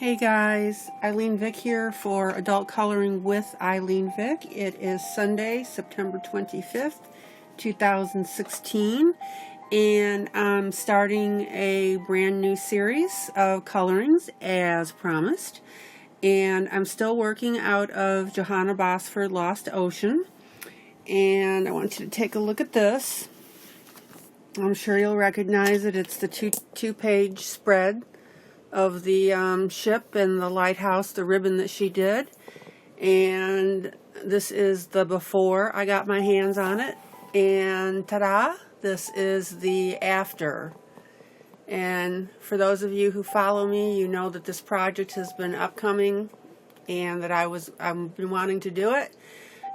Hey guys, ILene Vick here for Adult Coloring with ILene Vick. It is Sunday, September 25th, 2016, and I'm starting a brand new series of colorings as promised. And I'm still working out of Johanna Basford Lost Ocean. And I want you to take a look at this. I'm sure you'll recognize it. It's the two-page spread of the ship and the lighthouse, the ribbon that she did. And this is the before I got my hands on it, and ta-da, this is the after. And for those of you who follow me, you know that this project has been upcoming and that I've been wanting to do it.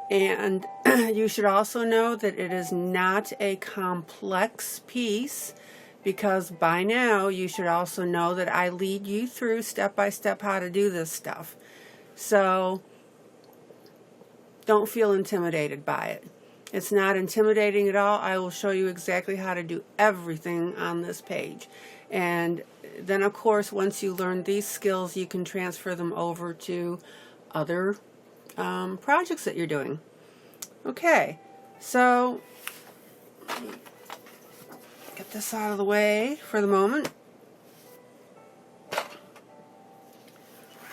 And you should also know that it is not a complex piece, because by now you should also know that I lead you through step by step how to do this stuff. So don't feel intimidated by it. It's not intimidating at all. I will show you exactly how to do everything on this page. And then of course, once you learn these skills, you can transfer them over to other projects that you're doing. Okay, so get this out of the way for the moment.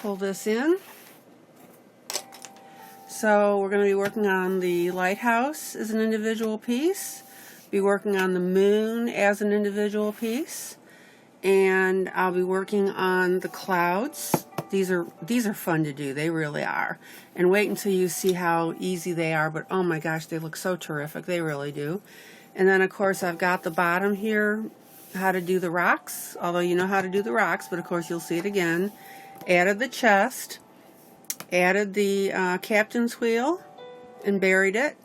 Pull this in. So we're going to be working on the lighthouse as an individual piece, be working on the moon as an individual piece, and I'll be working on the clouds. These are fun to do. They really are. And wait until you see how easy they are, but oh my gosh, they look so terrific. They really do. And then of course I've got the bottom here, how to do the rocks, although you know how to do the rocks, but of course you'll see it again. Added the chest, added the captain's wheel and buried it,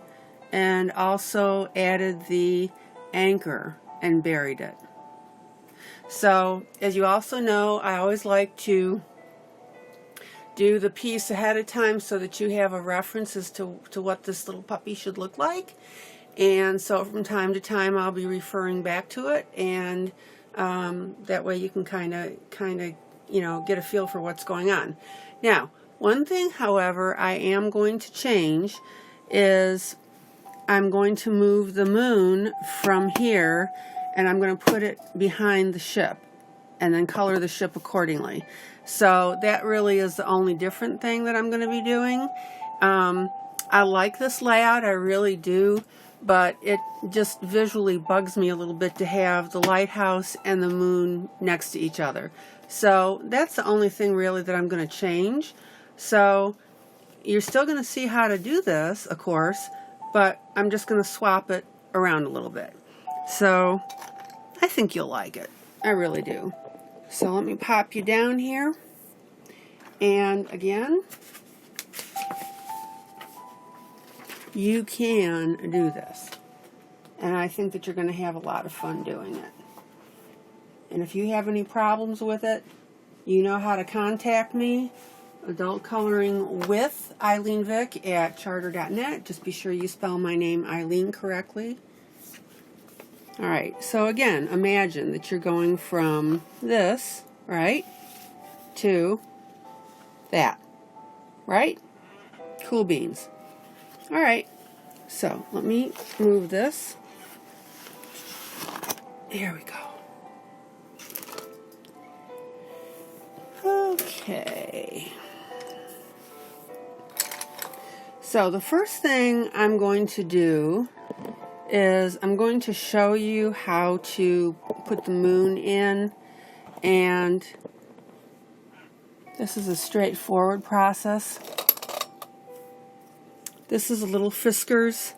and also added the anchor and buried it. So as you also know, I always like to do the piece ahead of time so that you have a reference as to what this little puppy should look like. And so from time to time I'll be referring back to it, and that way you can kind of you know, get a feel for what's going on. Now, one thing however I am going to change is I'm going to move the moon from here, and I'm going to put it behind the ship and then color the ship accordingly. So that really is the only different thing that I'm going to be doing. I like this layout, I really do, but it just visually bugs me a little bit to have the lighthouse and the moon next to each other. So that's the only thing really that I'm going to change. So you're still going to see how to do this, of course, but I'm just going to swap it around a little bit. So I think you'll like it. I really do. So let me pop you down here. And again, you can do this. And I think that you're going to have a lot of fun doing it. And if you have any problems with it, you know how to contact me. Adult Coloring with ILene Vick at charter.net. Just be sure you spell my name ILene correctly. Alright, so again, imagine that you're going from this, right, to that, right? Cool beans. Alright, so let me move this. There we go. Okay. So the first thing I'm going to do is I'm going to show you how to put the moon in, and this is a straightforward process. This is a little Fiskars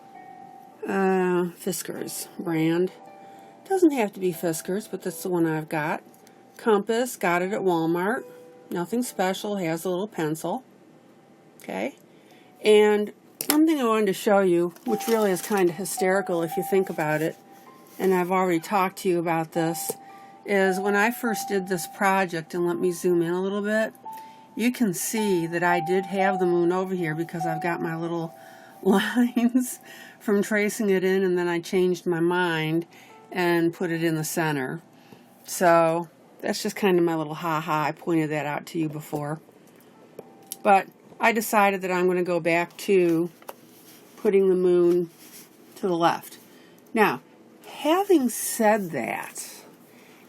brand. Doesn't have to be Fiskars, but that's the one I've got. Compass, got it at Walmart. Nothing special, has a little pencil. Okay, and one thing I wanted to show you, which really is kind of hysterical if you think about it, and I've already talked to you about this, is when I first did this project, and let me zoom in a little bit, you can see that I did have the moon over here because I've got my little lines from tracing it in, and then I changed my mind and put it in the center. So That's just kind of my little ha-ha. I pointed that out to you before. But I decided that I'm going to go back to putting the moon to the left. Now, having said that,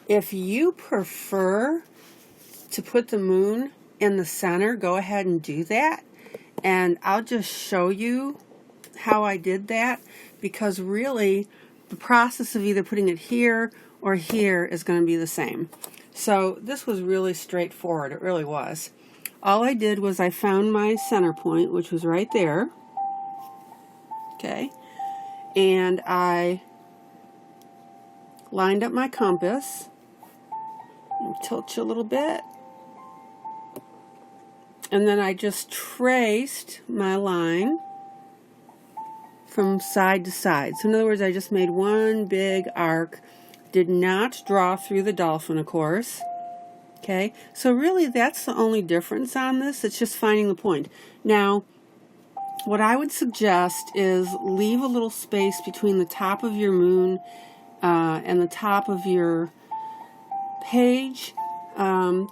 if you prefer to put the moon in the center, go ahead and do that. And I'll just show you how I did that, because really the process of either putting it here or here is going to be the same. So this was really straightforward. It really was. All I did was I found my center point, which was right there. Okay. And I lined up my compass. Tilt you a little bit. And then I just traced my line from side to side. So in other words, I just made one big arc. Did not draw through the dolphin, of course. Okay, so really that's the only difference on this. It's just finding the point. Now, what I would suggest is leave a little space between the top of your moon and the top of your page,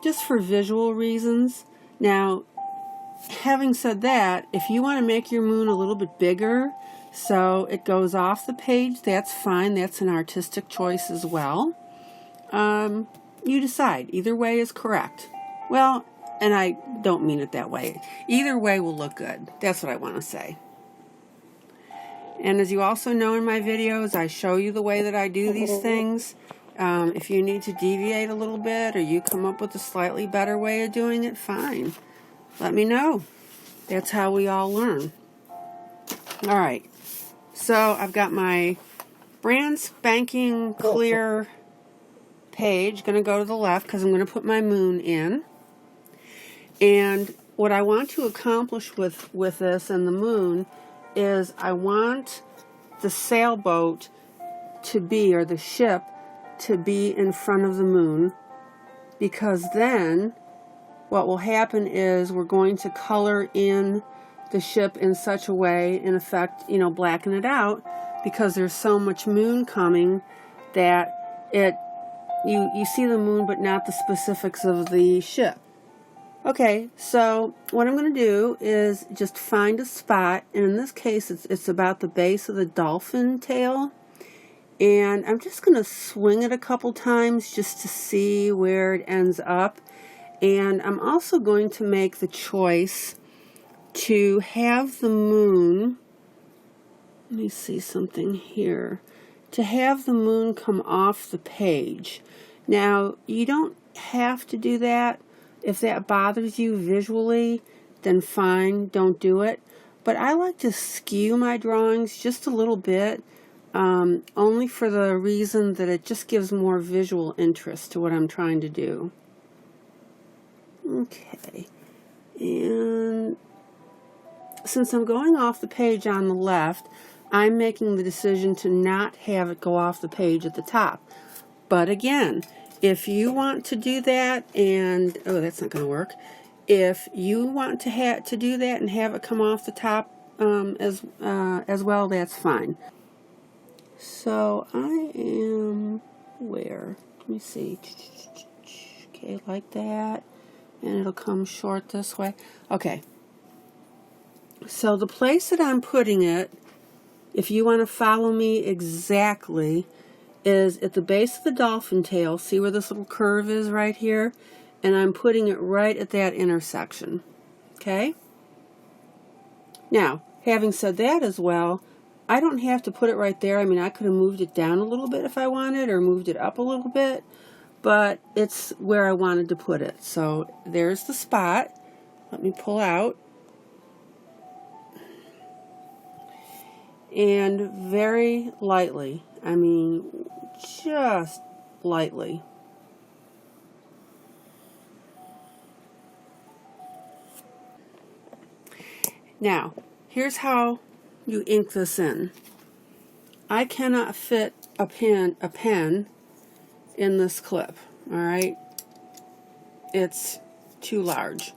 just for visual reasons. Now, having said that, if you want to make your moon a little bit bigger so it goes off the page, that's fine. That's an artistic choice as well. You decide. Either way is correct. Well, and I don't mean it that way. Either way will look good. That's what I want to say. And as you also know in my videos, I show you the way that I do these things. If you need to deviate a little bit or you come up with a slightly better way of doing it, fine. Let me know. That's how we all learn. All right. So I've got my brand spanking clear page. Going to go to the left because I'm going to put my moon in. And what I want to accomplish with this and the moon is I want the sailboat to be, or the ship to be in front of the moon, because then what will happen is we're going to color in the ship in such a way, in effect, blacken it out, because there's so much moon coming that you see the moon but not the specifics of the ship. Okay, so what I'm going to do is just find a spot, and in this case it's about the base of the dolphin tail, and I'm just going to swing it a couple times just to see where it ends up. And I'm also going to make the choice to have the moon, let me see something here, to have the moon come off the page. Now, you don't have to do that. If that bothers you visually, then fine, don't do it. But I like to skew my drawings just a little bit, only for the reason that it just gives more visual interest to what I'm trying to do. Okay, and since I'm going off the page on the left, I'm making the decision to not have it go off the page at the top. But again, if you want to do that, and oh, that's not going to work. If you want to do that and have it come off the top as well, that's fine. So I am where? Let me see. Okay, like that. And it'll come short this way. Okay. So the place that I'm putting it, if you want to follow me exactly, is at the base of the dolphin tail. See where this little curve is right here? And I'm putting it right at that intersection. Okay? Now, having said that as well, I don't have to put it right there. I mean, I could have moved it down a little bit if I wanted, or moved it up a little bit. But it's where I wanted to put it. So there's the spot. Let me pull out. And very lightly, I mean just lightly. Now, here's how you ink this in. I cannot fit a pen in this clip, all right? It's too large.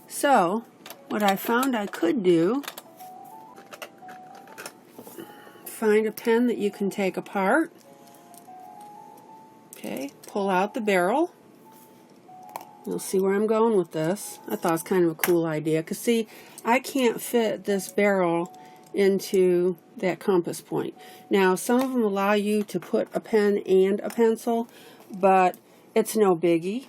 So, what I found I could do, find a pen that you can take apart, Okay, pull out the barrel. You'll see where I'm going with this. I thought it was kind of a cool idea, because see, I can't fit this barrel into that compass point. Now, some of them allow you to put a pen and a pencil, but it's no biggie.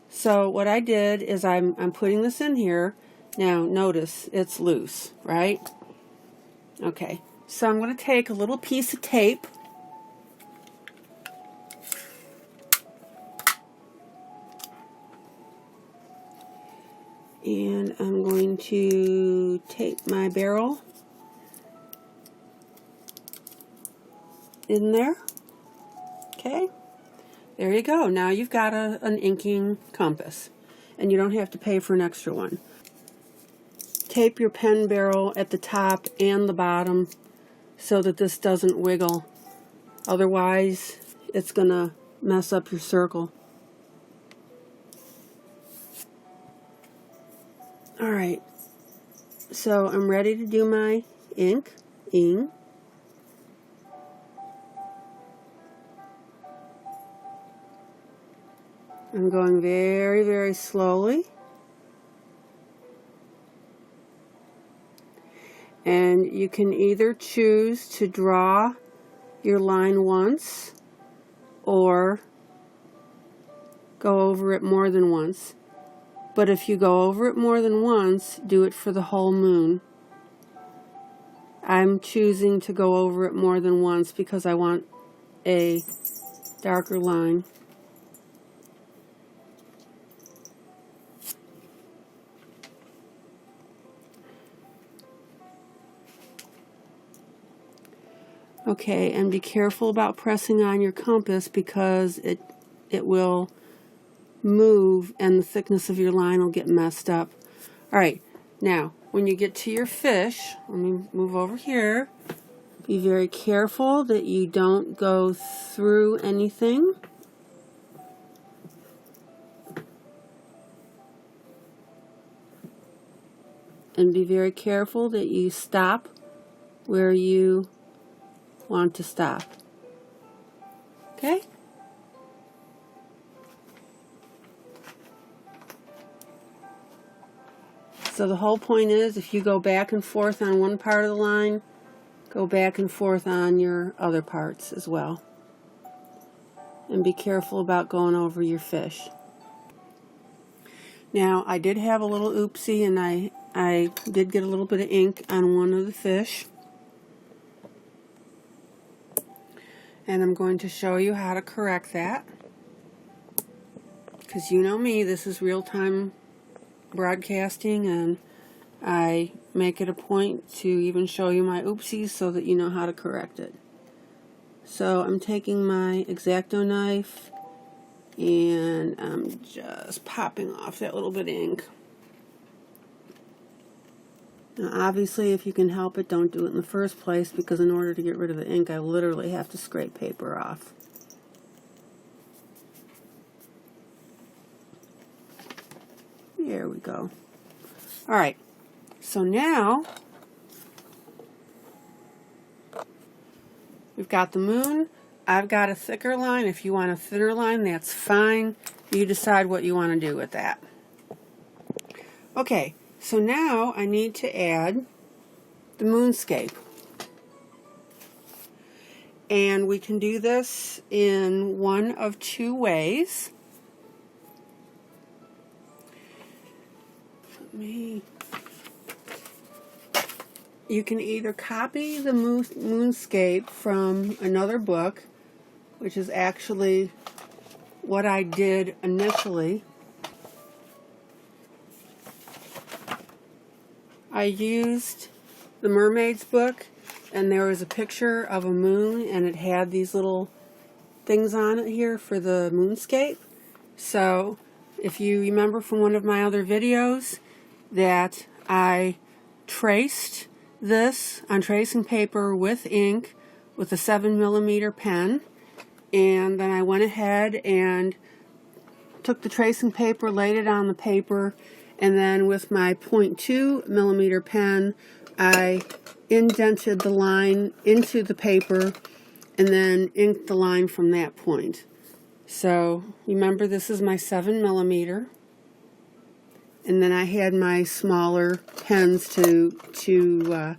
So what I did is I'm putting this in here. Now, notice it's loose, right? Okay, so I'm going to take a little piece of tape. And I'm going to tape my barrel in there. Okay, there you go. Now you've got an inking compass, and you don't have to pay for an extra one. Tape your pen barrel at the top and the bottom so that this doesn't wiggle. Otherwise, it's going to mess up your circle. Alright, so I'm ready to do my ing. I'm going very, very slowly. And you can either choose to draw your line once or go over it more than once. But if you go over it more than once, do it for the whole moon. I'm choosing to go over it more than once because I want a darker line. Okay, and be careful about pressing on your compass because it will move and the thickness of your line will get messed up. Alright, now when you get to your fish, let me move over here. Be very careful that you don't go through anything. And be very careful that you stop where you want to stop. Okay? So the whole point is, if you go back and forth on one part of the line, go back and forth on your other parts as well. And be careful about going over your fish. Now, I did have a little oopsie, and I did get a little bit of ink on one of the fish. And I'm going to show you how to correct that. Because you know me, this is real-time broadcasting, and I make it a point to even show you my oopsies so that you know how to correct it. So I'm taking my X-Acto knife and I'm just popping off that little bit of ink. Now obviously, if you can help it, don't do it in the first place, because in order to get rid of the ink I literally have to scrape paper off. There we go. Alright, so now we've got the moon. I've got a thicker line. If you want a thinner line, that's fine. You decide what you want to do with that. Okay, so now I need to add the moonscape. And we can do this in one of two ways. You can either copy the moonscape from another book, which is actually what I did initially. I used the Mermaid's book, and there was a picture of a moon, and it had these little things on it here for the moonscape. So if you remember from one of my other videos that I traced this on tracing paper with ink with a 7mm pen, and then I went ahead and took the tracing paper, laid it on the paper, and then with my 0.2mm pen I indented the line into the paper and then inked the line from that point. So remember, this is my 7mm, and then I had my smaller pens to do the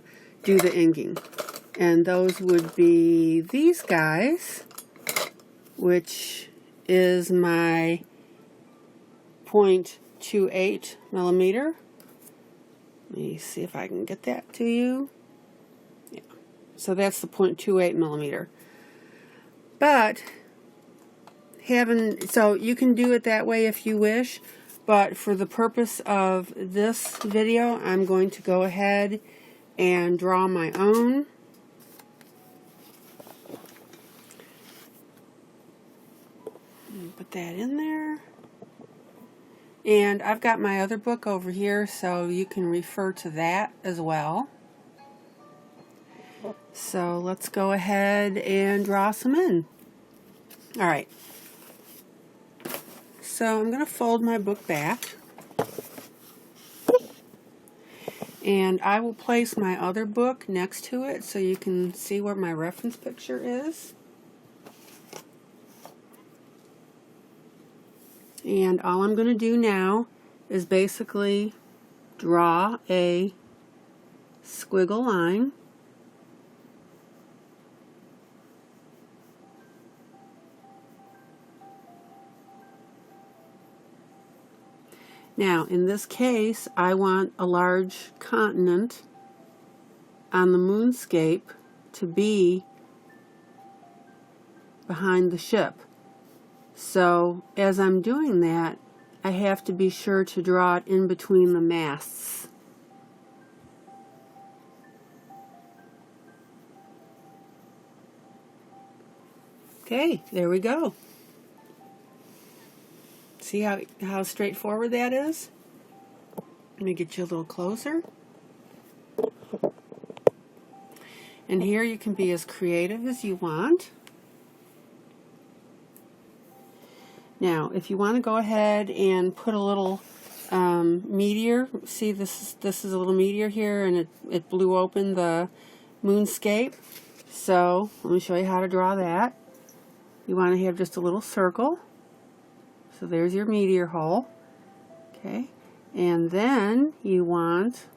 inking, and those would be these guys, which is my 0.28mm. Let me see if I can get that to you. Yeah. So that's the 0.28mm. But so you can do it that way if you wish, but for the purpose of this video, I'm going to go ahead and draw my own. Put that in there. And I've got my other book over here, so you can refer to that as well. So let's go ahead and draw some in. All right. So I'm going to fold my book back, and I will place my other book next to it so you can see where my reference picture is. And all I'm going to do now is basically draw a squiggle line. Now, in this case, I want a large continent on the moonscape to be behind the ship. So, as I'm doing that, I have to be sure to draw it in between the masts. Okay, there we go. See how straightforward that is? Let me get you a little closer. And here you can be as creative as you want. Now, if you want to go ahead and put a little meteor, see this is a little meteor here, and it blew open the moonscape. So let me show you how to draw that. You want to have just a little circle. So there's your meteor hole. Okay, and then you want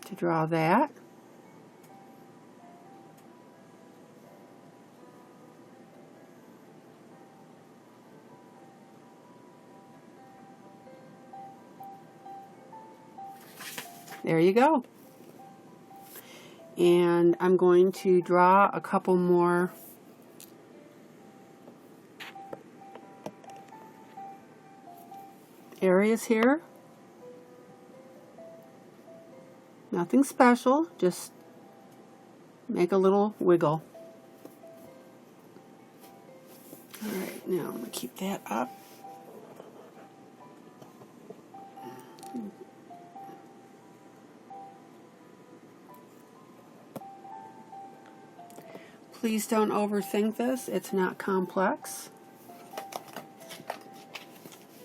to draw that. There you go. And I'm going to draw a couple more areas here. Nothing special, just make a little wiggle. Alright, now I'm going to keep that up. Please don't overthink this, it's not complex.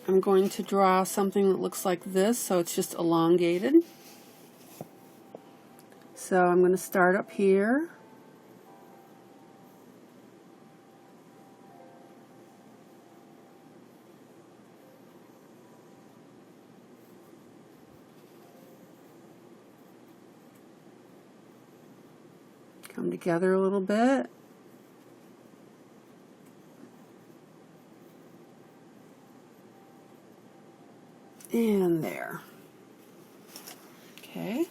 I'm going to draw something that looks like this, so it's just elongated. So I'm going to start up here. Come together a little bit. And there. Okay.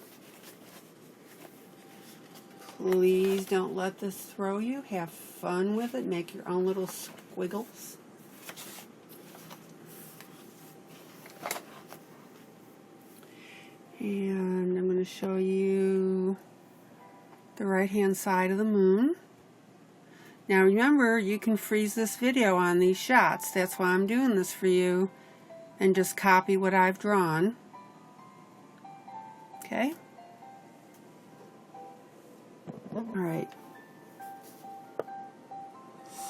Please don't let this throw you. Have fun with it. Make your own little squiggles. And I'm going to show you the right-hand side of the moon. Now remember, you can freeze this video on these shots. That's why I'm doing this for you. And just copy what I've drawn. Okay? Alright.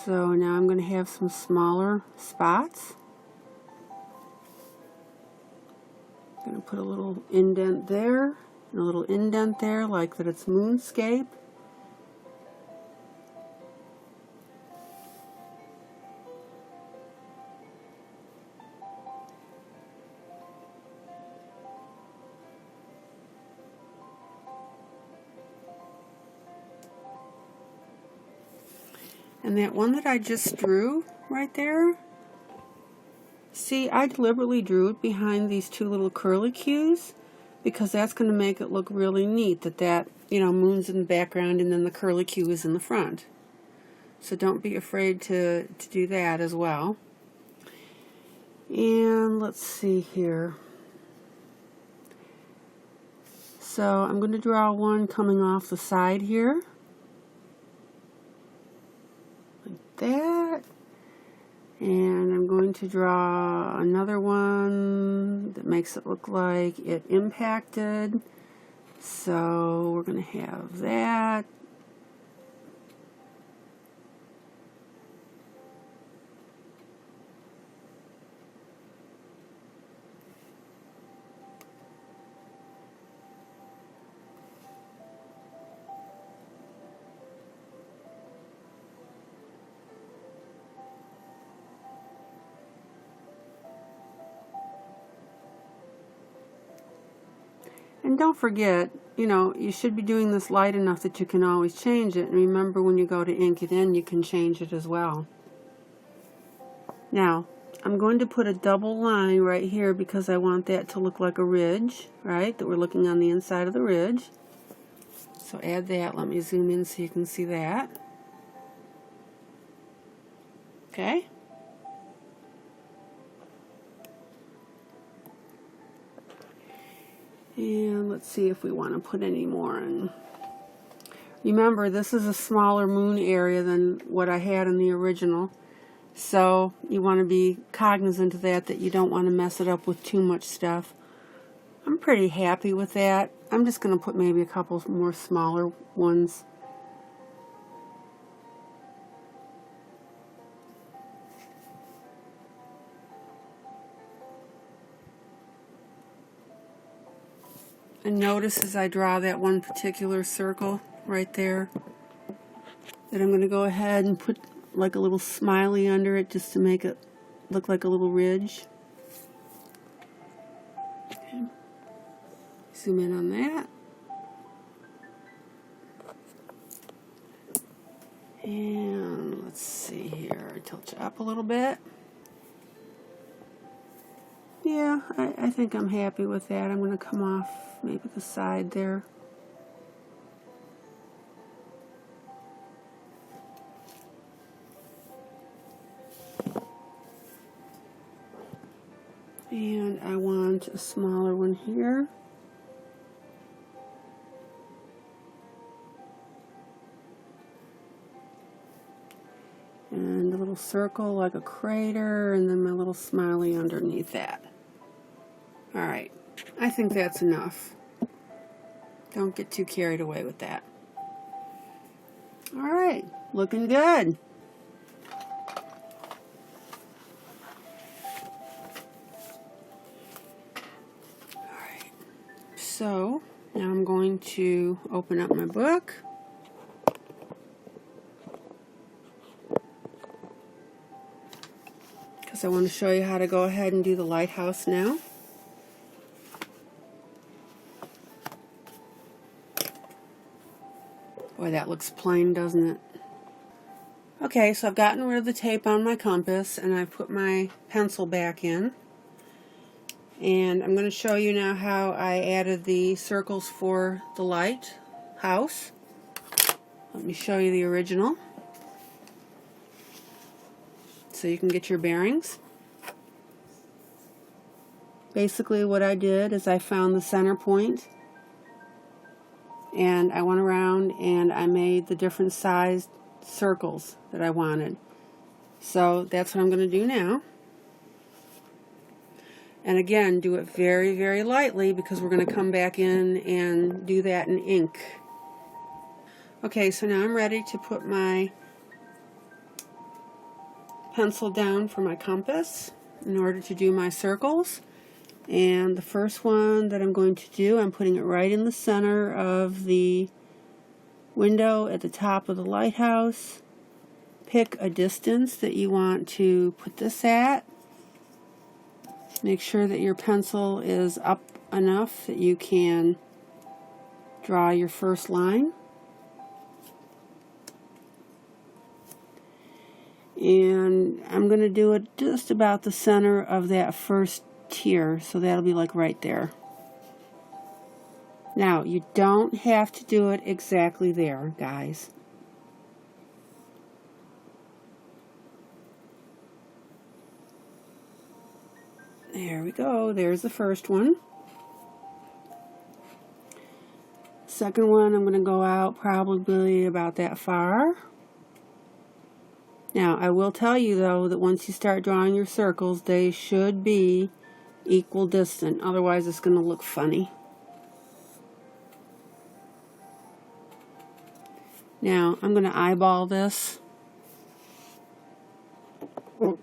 So now I'm going to have some smaller spots. I'm going to put a little indent there, and a little indent there, like that it's moonscape. And that one that I just drew right there, see, I deliberately drew it behind these two little curlicues because that's going to make it look really neat that you know, moon's in the background and then the curlicue is in the front. So don't be afraid to do that as well. And let's see here. So I'm going to draw one coming off the side here. That, and I'm going to draw another one that makes it look like it impacted, so we're going to have that. And don't forget, you know, you should be doing this light enough that you can always change it. And remember, when you go to ink it in, you can change it as well. Now, I'm going to put a double line right here because I want that to look like a ridge, right? That we're looking on the inside of the ridge. So add that. Let me zoom in so you can see that. Okay. And let's see if we want to put any more in. Remember, this is a smaller moon area than what I had in the original. So you want to be cognizant of that you don't want to mess it up with too much stuff. I'm pretty happy with that. I'm just going to put maybe a couple more smaller ones. And notice as I draw that one particular circle right there that I'm going to go ahead and put like a little smiley under it just to make it look like a little ridge. Okay. Zoom in on that. And let's see here, tilt you up a little bit. Yeah, I think I'm happy with that. I'm going to come off maybe the side there. And I want a smaller one here. And a little circle like a crater, and then my little smiley underneath that. Alright, I think that's enough. Don't get too carried away with that. Alright, looking good. Alright, so now I'm going to open up my book. Because I want to show you how to go ahead and do the lighthouse now. Boy, that looks plain, doesn't it? Okay, so I've gotten rid of the tape on my compass and I've put my pencil back in. And I'm going to show you now how I added the circles for the lighthouse. Let me show you the original so you can get your bearings. Basically what I did is I found the center point and I went around and I made the different sized circles that I wanted. So that's what I'm going to do now. And again, do it very, very lightly because we're going to come back in and do that in ink. Okay, so now I'm ready to put my pencil down for my compass in order to do my circles. And the first one that I'm going to do, I'm putting it right in the center of the window at the top of the lighthouse. Pick a distance that you want to put this at. Make sure that your pencil is up enough that you can draw your first line. And I'm going to do it just about the center of that first tier, so that'll be like right there. Now, you don't have to do it exactly there, guys. There we go. There's the first one. Second one, I'm going to go out probably about that far. Now, I will tell you, though, that once you start drawing your circles, they should be equal distant. Otherwise, it's going to look funny. Now, I'm going to eyeball this. Let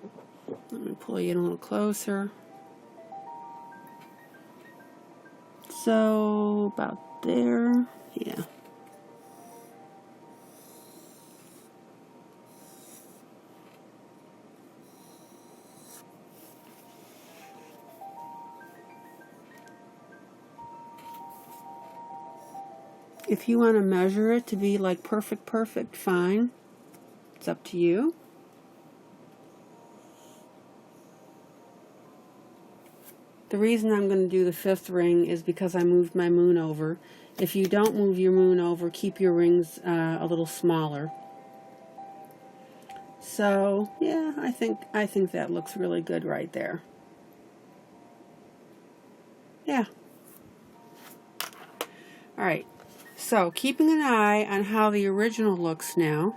me pull you in a little closer. So, about there. Yeah. If you want to measure it to be like perfect, fine. It's up to you. The reason I'm going to do the fifth ring is because I moved my moon over. If you don't move your moon over, keep your rings a little smaller. So, yeah, I think that looks really good right there. Yeah. All right. So, keeping an eye on how the original looks now.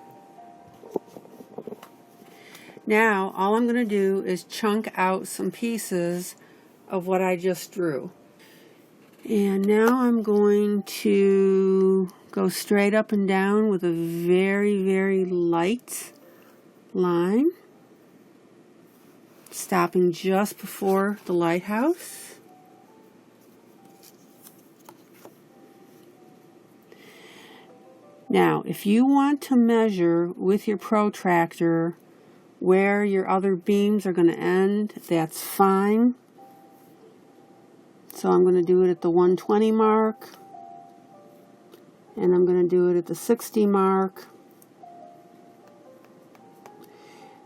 Now, all I'm going to do is chunk out some pieces of what I just drew. And now I'm going to go straight up and down with a very, very light line, stopping just before the lighthouse. Now, if you want to measure with your protractor where your other beams are going to end, that's fine. So I'm going to do it at the 120 mark, and I'm going to do it at the 60 mark,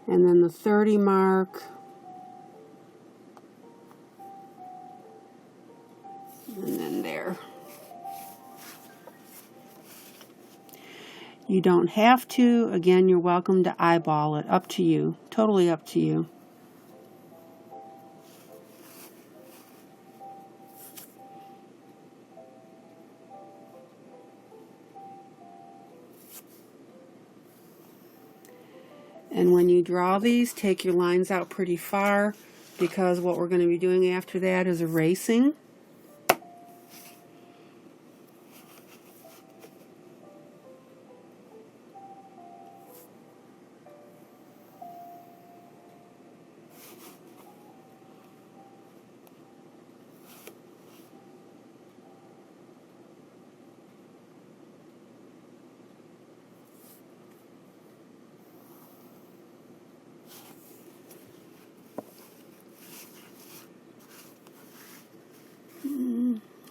and then the 30 mark, and then there. You don't have to. Again, you're welcome to eyeball it. Up to you. Totally up to you. And when you draw these, take your lines out pretty far, because what we're going to be doing after that is erasing.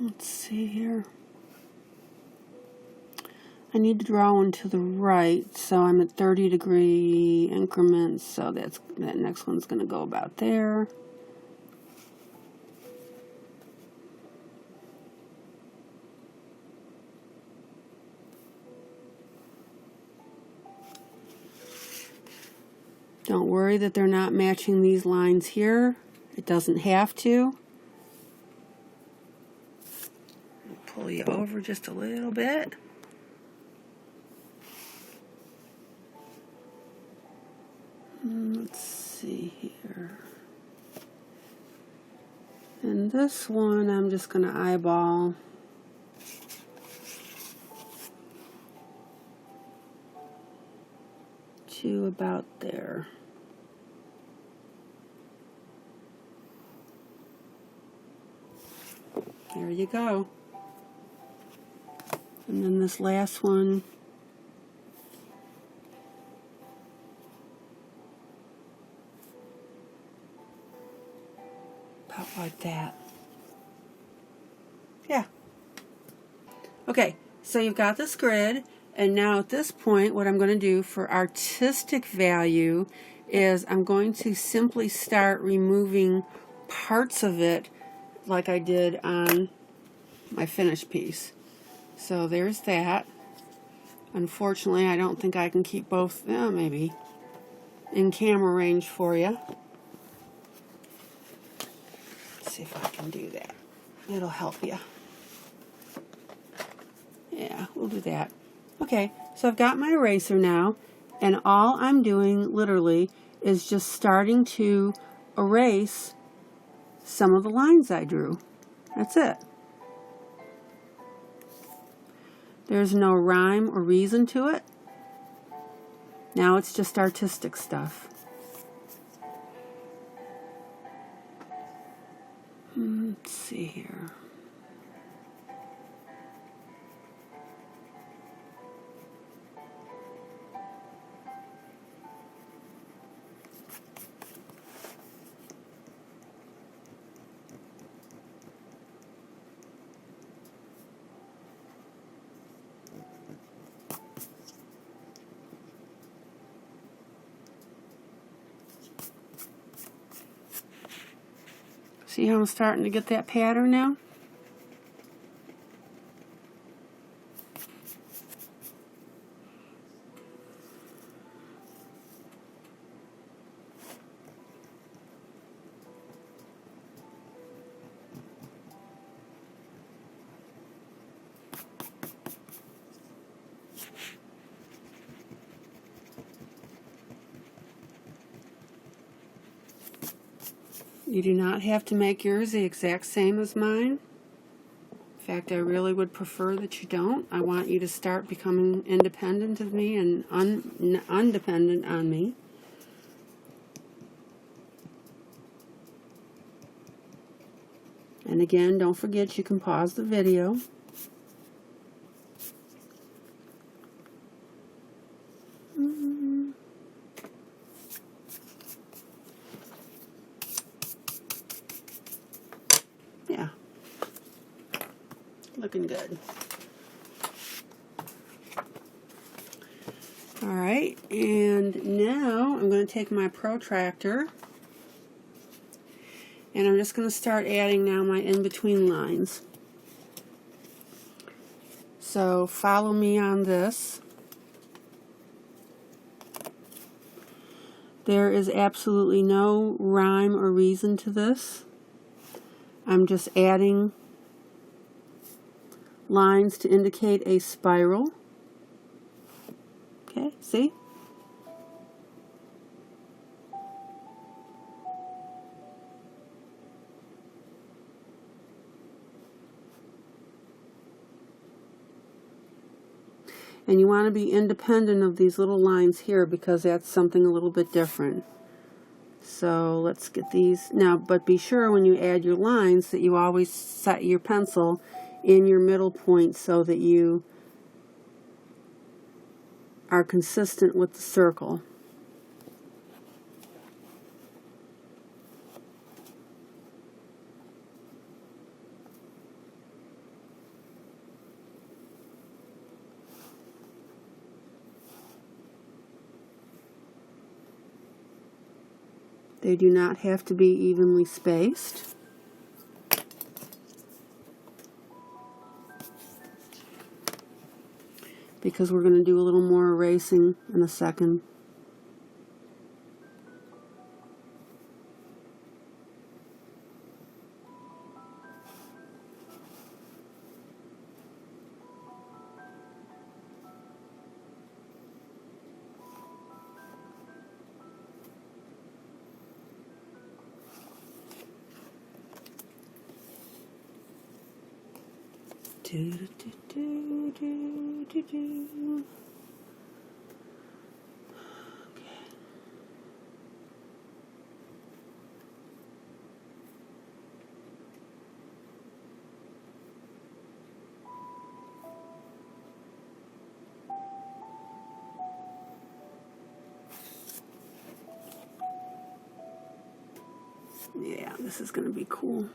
Let's see here. I need to draw one to the right, so I'm at 30-degree increments, so that next one's going to go about there. Don't worry that they're not matching these lines here. It doesn't have to. Pull you over just a little bit. Let's see here. And this one I'm just going to eyeball. To about there. There you go. And then this last one, about like that. Yeah. Okay, so you've got this grid, and now at this point what I'm going to do for artistic value is I'm going to simply start removing parts of it like I did on my finished piece. So there's that. Unfortunately, I don't think I can keep both, maybe, in camera range for you. Let's see if I can do that. It'll help you. Yeah, we'll do that. Okay, so I've got my eraser now, and all I'm doing, literally, is just starting to erase some of the lines I drew. That's it. There's no rhyme or reason to it. Now it's just artistic stuff. Let's see here. See how I'm starting to get that pattern now? You do not have to make yours the exact same as mine. In fact, I really would prefer that you don't. I want you to start becoming independent of me and undependent on me. And again, don't forget you can pause the video. Yeah. Looking good. Alright, and now I'm going to take my protractor and I'm just going to start adding now my in-between lines. So follow me on this. There is absolutely no rhyme or reason to this. I'm just adding lines to indicate a spiral. Okay, see? And you want to be independent of these little lines here because that's something a little bit different. So let's get these now, but be sure when you add your lines that you always set your pencil in your middle point so that you are consistent with the circle. They do not have to be evenly spaced. Because we're going to do a little more erasing in a second. Yeah, this is going to be cool.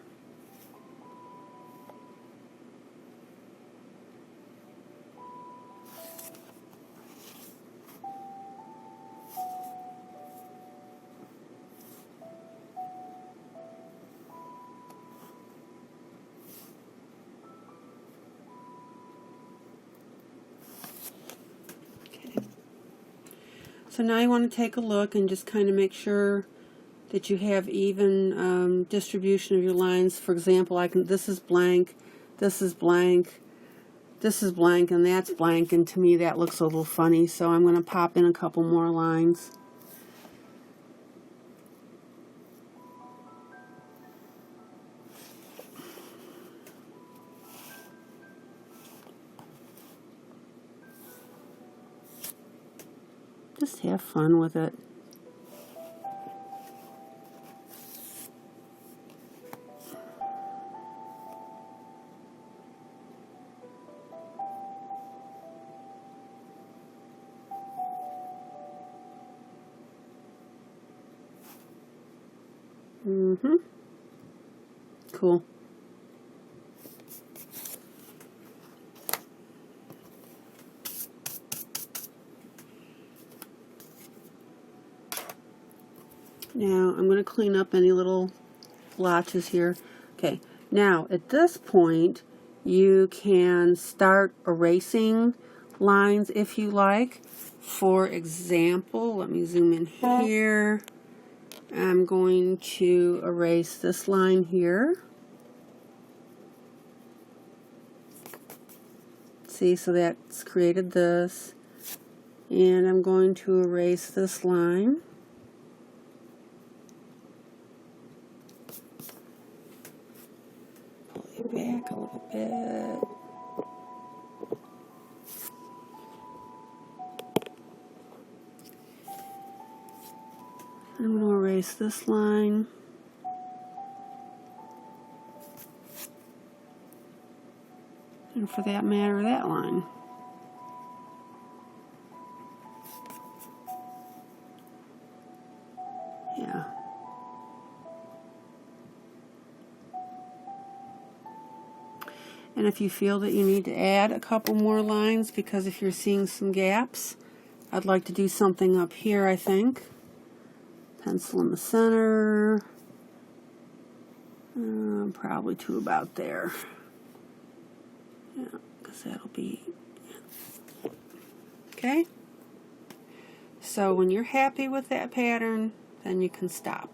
So now you want to take a look and just kind of make sure that you have even distribution of your lines. For example, this is blank, this is blank, this is blank, and that's blank, and to me that looks a little funny, so I'm going to pop in a couple more lines. Just have fun with it. Cool. Now I'm going to clean up any little blotches here. Okay, now at this point you can start erasing lines if you like. For example, let me zoom in here. I'm going to erase this line here. See, so that's created this. And I'm going to erase this line. Pull it back a little bit. I'm going to erase this line. And for that matter, that line. Yeah. And if you feel that you need to add a couple more lines, because if you're seeing some gaps, I'd like to do something up here, I think. Pencil in the center. Probably to about there. Yeah, because that'll be... Yeah. Okay? So when you're happy with that pattern, then you can stop.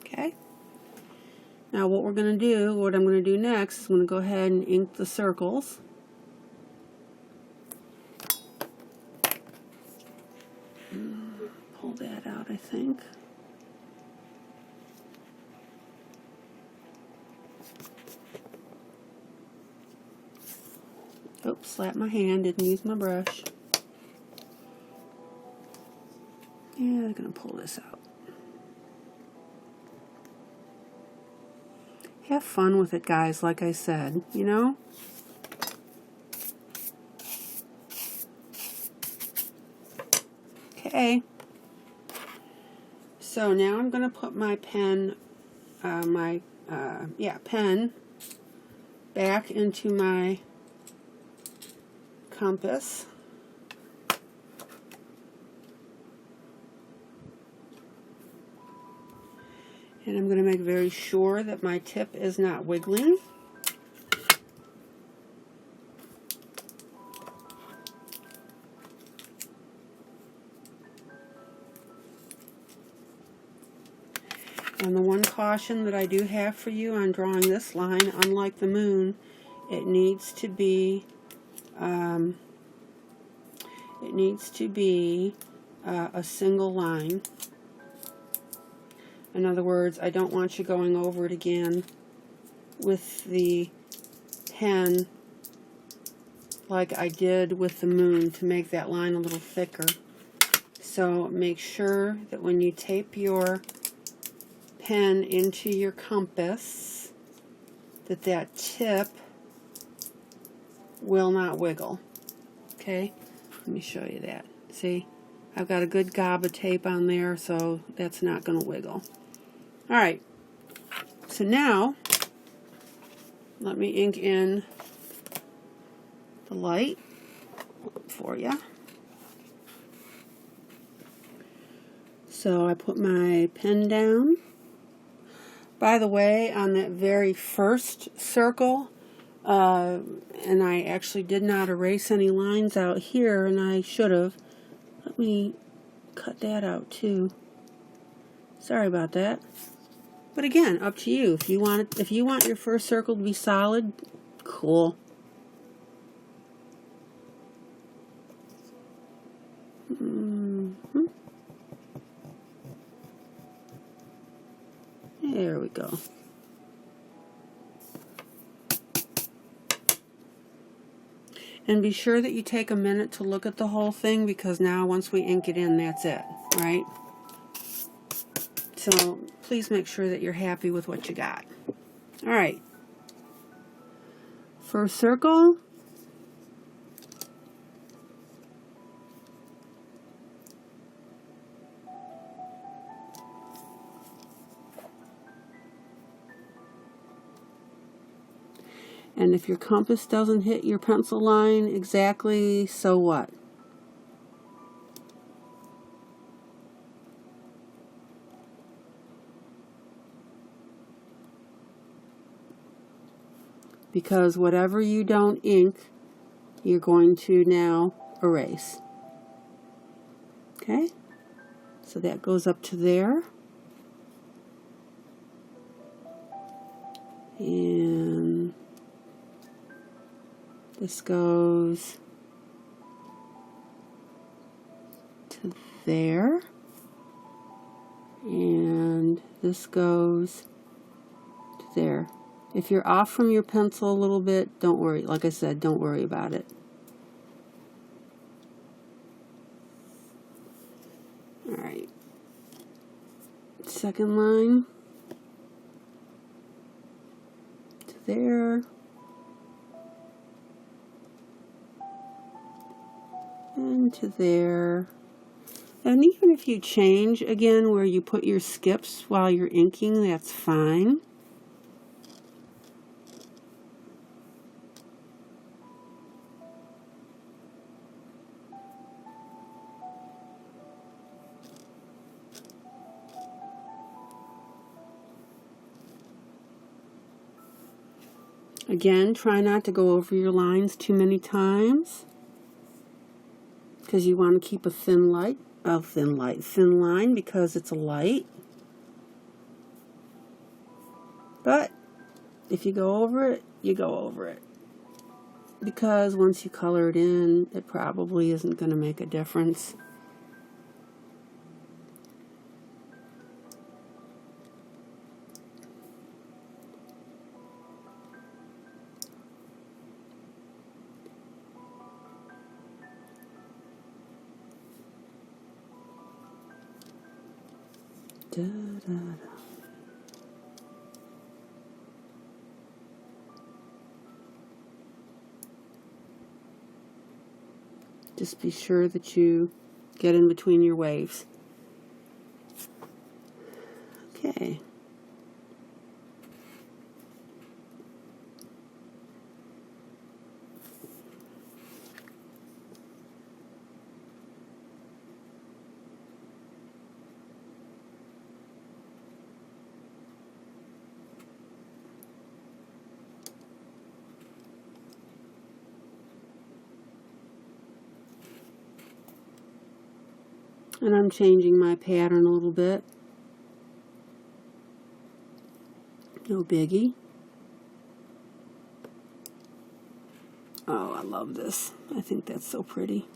Okay? Now what I'm going to do next is I'm going to go ahead and ink the circles. Pull that out, I think. Oops, slapped my hand, didn't use my brush. Yeah, I'm going to pull this out. Have fun with it, guys, like I said, you know? Okay. So now I'm going to put my pen, pen back into my compass. And I'm going to make very sure that my tip is not wiggling. And the one caution that I do have for you on drawing this line, unlike the moon, it needs to be a single line. In other words, I don't want you going over it again with the pen like I did with the moon to make that line a little thicker. So make sure that when you tape your pen into your compass, that tip will not wiggle. Okay? Let me show you that. See? I've got a good gob of tape on there, so that's not going to wiggle. All right, so now let me ink in the light for you. So I put my pen down. By the way, on that very first circle, and I actually did not erase any lines out here, and I should have. Let me cut that out too. Sorry about that. But again, up to you. If you want your first circle to be solid, cool. There we go. And be sure that you take a minute to look at the whole thing, because now once we ink it in, that's it, right? So please make sure that you're happy with what you got. All right. First circle. And if your compass doesn't hit your pencil line exactly, so what? Because whatever you don't ink, you're going to now erase. Okay? So that goes up to there. And this goes to there. And this goes to there. If you're off from your pencil a little bit, don't worry. Like I said, don't worry about it. All right. Second line to there. And to there. And even if you change again where you put your skips while you're inking, that's fine. Again, try not to go over your lines too many times, because you want to keep a thin line because it's a light. But if you go over it, you go over it. Because once you color it in, it probably isn't going to make a difference. Da, da, da. Just be sure that you get in between your waves. Okay. And I'm changing my pattern a little bit. No biggie. Oh, I love this. I think that's so pretty.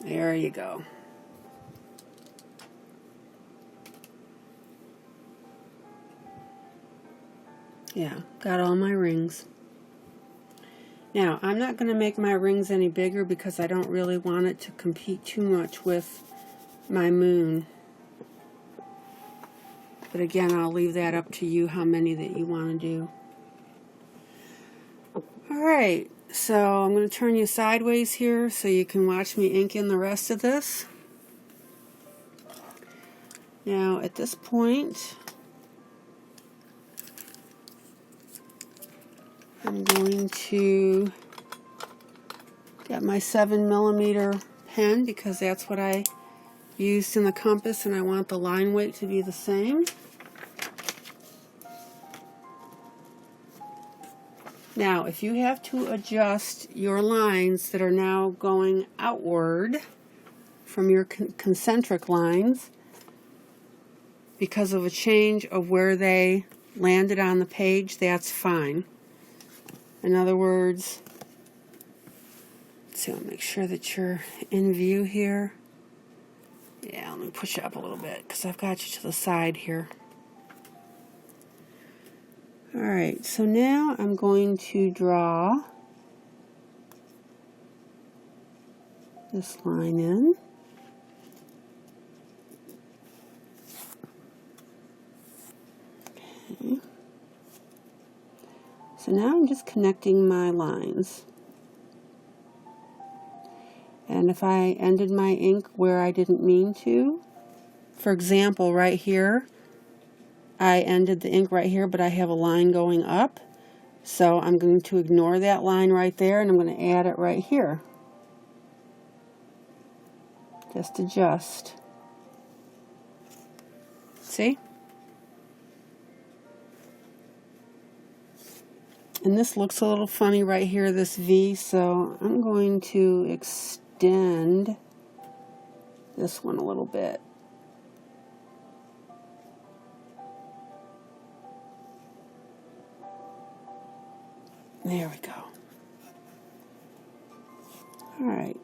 There you go. Yeah, got all my rings. Now, I'm not going to make my rings any bigger because I don't really want it to compete too much with my moon. But again, I'll leave that up to you how many that you want to do. Alright, so I'm going to turn you sideways here so you can watch me ink in the rest of this. Now, at this point, I'm going to get my 7mm pen because that's what I used in the compass, and I want the line weight to be the same. Now, if you have to adjust your lines that are now going outward from your concentric lines because of a change of where they landed on the page, that's fine. In other words, so make sure that you're in view here. Yeah, let me push you up a little bit because I've got you to the side here. Alright, so now I'm going to draw this line in. Okay. So now I'm just connecting my lines. And if I ended my ink where I didn't mean to, for example, right here, I ended the ink right here, but I have a line going up. So I'm going to ignore that line right there, and I'm going to add it right here. Just adjust. See? And this looks a little funny right here, this V, so I'm going to extend this one a little bit. There we go. All right.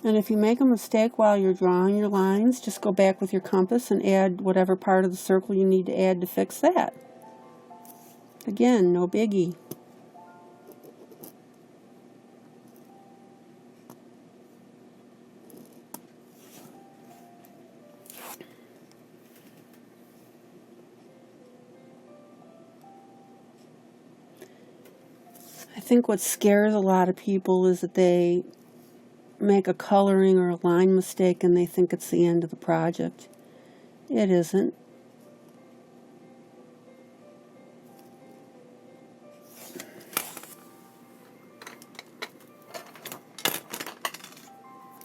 And if you make a mistake while you're drawing your lines, just go back with your compass and add whatever part of the circle you need to add to fix that. Again, no biggie. I think what scares a lot of people is that they make a coloring or a line mistake and they think it's the end of the project. It isn't.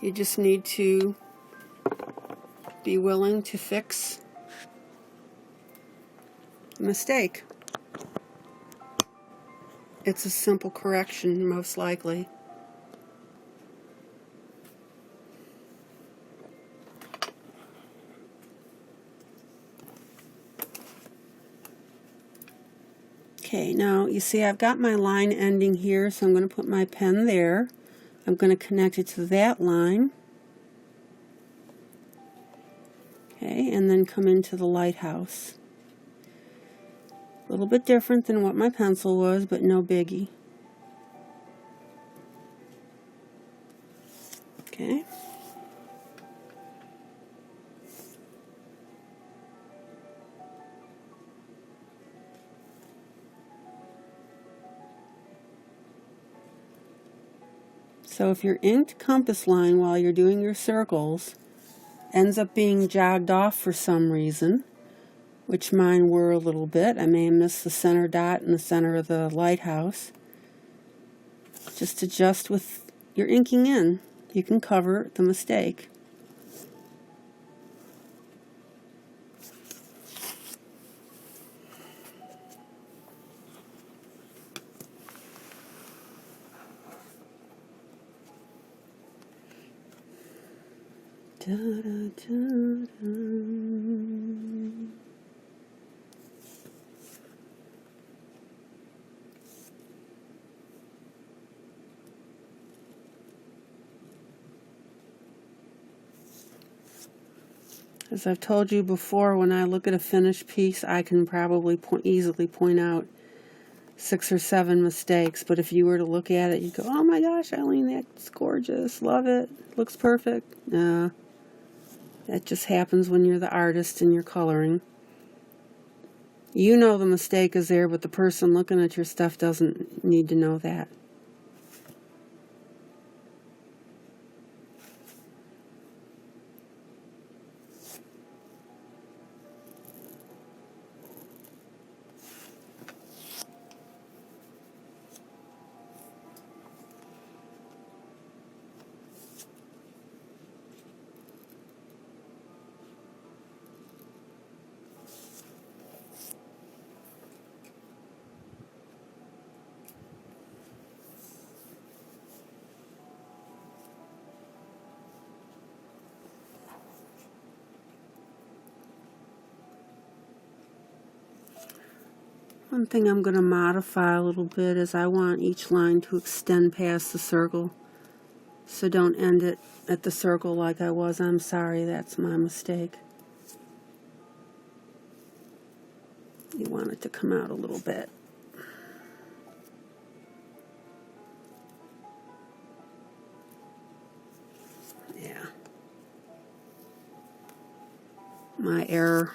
You just need to be willing to fix the mistake. It's a simple correction, most likely. Okay, now you see I've got my line ending here, so I'm going to put my pen there. I'm going to connect it to that line. Okay, and then come into the lighthouse. A little bit different than what my pencil was, but no biggie. Okay. So if your inked compass line while you're doing your circles ends up being jogged off for some reason, which mine were a little bit, I may have missed the center dot in the center of the lighthouse, just adjust with your inking in. You can cover the mistake. Da, da, da, da. As I've told you before, when I look at a finished piece, I can probably easily point out 6 or 7 mistakes, but if you were to look at it, you'd go, oh my gosh, ILene, that's gorgeous, love it, looks perfect. No, that just happens when you're the artist and you're coloring. You know the mistake is there, but the person looking at your stuff doesn't need to know that. One thing I'm going to modify a little bit is I want each line to extend past the circle. So don't end it at the circle like I was. I'm sorry, that's my mistake. You want it to come out a little bit. Yeah. My error.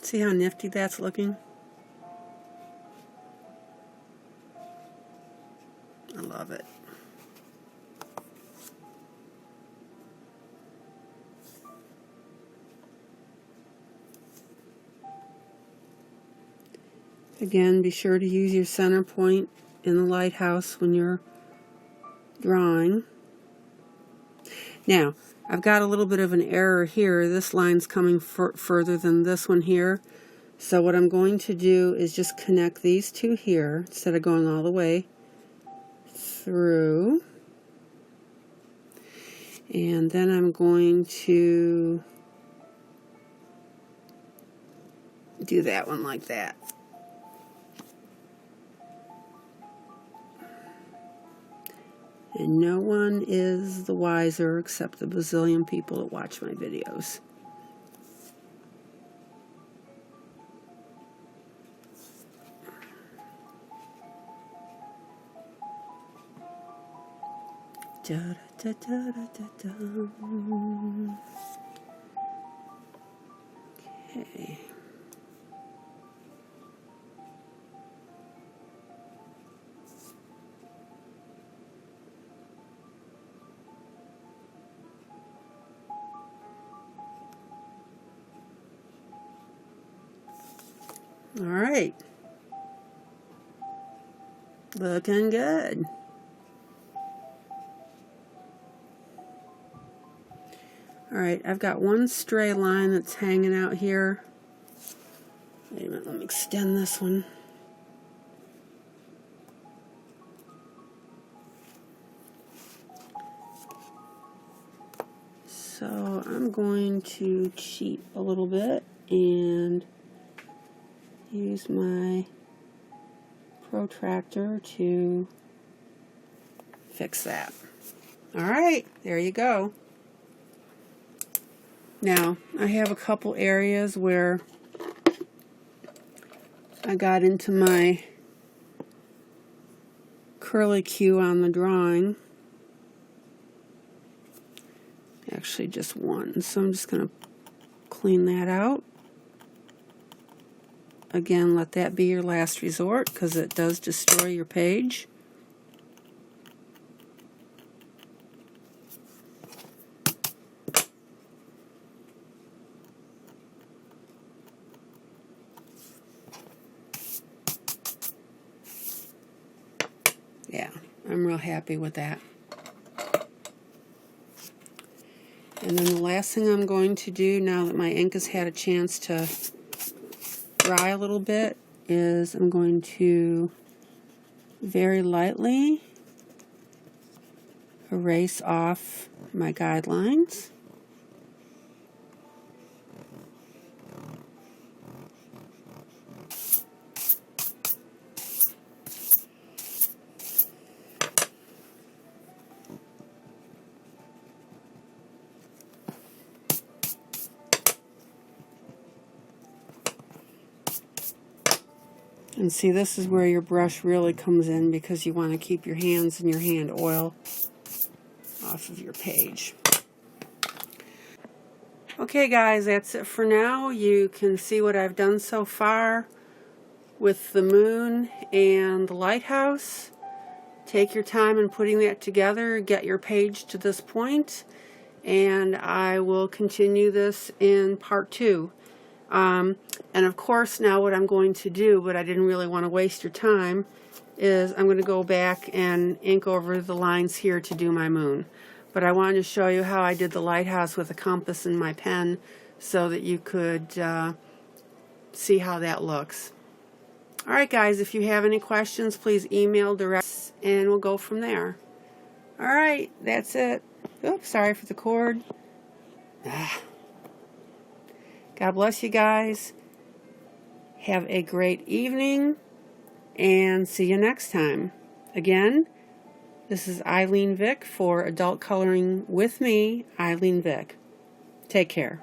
See how nifty that's looking? I love it. Again, be sure to use your center point in the lighthouse when you're drawing. Now, I've got a little bit of an error here. This line's coming further than this one here. So what I'm going to do is just connect these two here instead of going all the way through. And then I'm going to do that one like that. And no one is the wiser except the bazillion people that watch my videos. Da, da, da, da, da, da. Okay. All right. Looking good. Alright, I've got one stray line that's hanging out here. Wait a minute, let me extend this one. So I'm going to cheat a little bit and use my protractor to fix that. Alright, there you go. Now, I have a couple areas where I got into my curly Q on the drawing. Actually, just one. So I'm just going to clean that out. Again, let that be your last resort because it does destroy your page. Yeah, I'm real happy with that. And then the last thing I'm going to do now that my ink has had a chance to dry a little bit is I'm going to very lightly erase off my guidelines. And see, this is where your brush really comes in, because you want to keep your hands and your hand oil off of your page. Okay guys, that's it for now. You can see what I've done so far with the moon and the lighthouse. Take your time in putting that together, get your page to this point, and I will continue this in part 2. And of course, now what I'm going to do, but I didn't really want to waste your time, is I'm going to go back and ink over the lines here to do my moon. But I wanted to show you how I did the lighthouse with a compass in my pen so that you could see how that looks. Alright guys, if you have any questions, please email direct and we'll go from there. Alright, that's it. Oops, sorry for the cord. God bless you guys. Have a great evening and see you next time. Again, this is ILene Vick for Adult Coloring with me, ILene Vick. Take care.